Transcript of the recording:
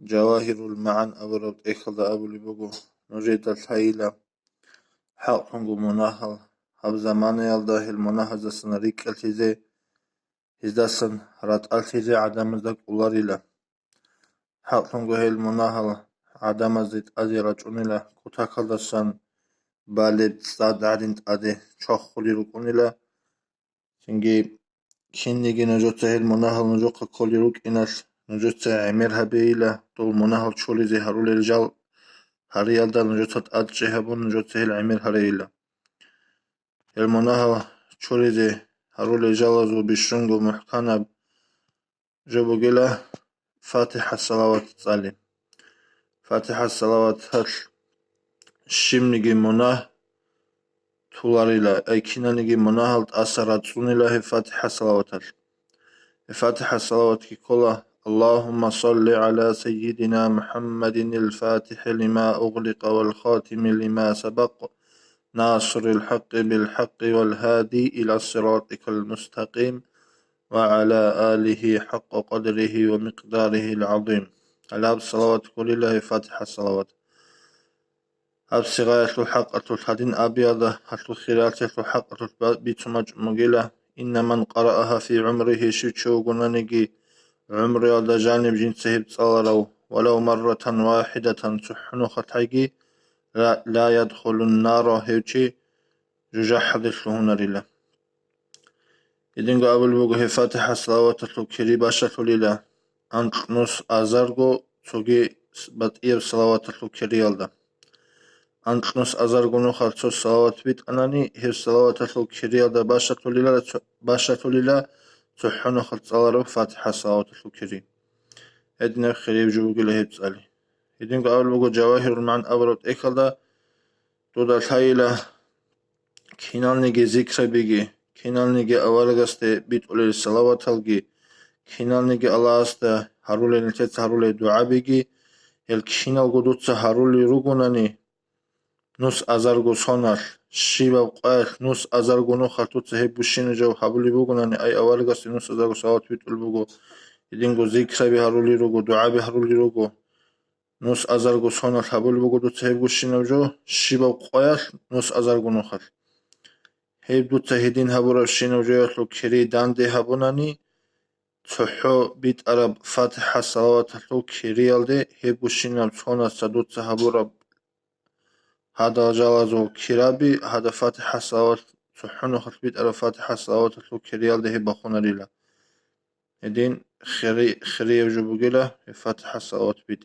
جواهر المعن أبرد إخذ أبو لبقو نجيت الحيلة حقنقو مناهل هب زمان يلده المناهل سنريك التزي هزدسن رات التزي عدم زك أولاريلا حقنقو هي المناهل عدم زيت أزي رجونيلا كتاكل دسن بالي تصاد عدين أدي شخولي ركونيلا سنجي كينيجي نجوته هي المناهل نجوك كولي روك إناس نجوته عمير هبيلا طول مناهل شولي زي هرولي رجال هريالدا نجوتات أدشيهبون نجوته العمير هريلا المناهل شولي زي هرولي جالزو بشرنجو محكانا جبوغيلا فاتحة الصلوات تصالي فاتحة الصلوات هل شمنيجي مناه تولاريلا أي كينانيجي مناهل تأثرات سونيلا هي فاتحة الصلوات هل فاتحة الصلوات كي كولا اللهم صل على سيدنا محمد الفاتح لما أغلق والخاتم لما سبق ناصر الحق بالحق والهادي إلى صراطك المستقيم وعلى آله حق قدره ومقداره العظيم الأب الصلوات كل الله فاتحة الصلوات أب صغاية الحق الحدين أبيض الخيرات الحق بيتمج مجيلة إن من قرأها في عمره شوغنانيجي عمر يالد جانب جنسه بتصالرو ولو مرة واحدة تحنو خطعيجي لا يدخل النار هيوشي جوجا حدث لهنا لله إذن قابل بوغو فاتحة صلوات الكري باشا لله أنت نص أزارغو توغي بطئير صلوات الكري يالدا أنت نص أزارغو نخل تو صلوات بيت أناني هي صلوات الكري يالدا باشا لله تحنو خلصالرو فاتحة صلوات الكري إذن خريب جوغي لهيب تسألي إذن قابل بوغو جواهر المعن أبرد إكالدا تودا الحيلة كينالنيجي ذكر بيجي كينالنيجي أولغسته بيت أولي الصلوات هلجي كينالنيجي الله استه هرولي نتيت هرولي دعا بيجي يل كينال قدوتsa هرولي روغوناني نوس أزارغو صونال شيبا قايل نوس أزارغو نوخال توتsa هبوشين جو حبولي بوغوناني أي أولغسته نوس أزارغو صلوات بيت أول بوغو إدينغو ذكر بي هرولي روغو دعا بي هرولي روغو نوس أزارغو صونال حبولي بوغو توتsa هبوشين جو شيبا قايل نوس أزارغو نوخال هيبدوتا هيدين هبورا شينو جيوتلو كري داندي هبوناني تحو بيت أرب فاتحة صلوات لو كريالدي هيبو شينو تسونا سادوتا هبورا هذا جالازو كرابي هذا فاتحة صلوات تحنو خط بيت أرب فاتحة صلوات لو كريالدي هيبا خونا ليلا هيدين خري يوجبو جيلا فاتحة صلوات بيت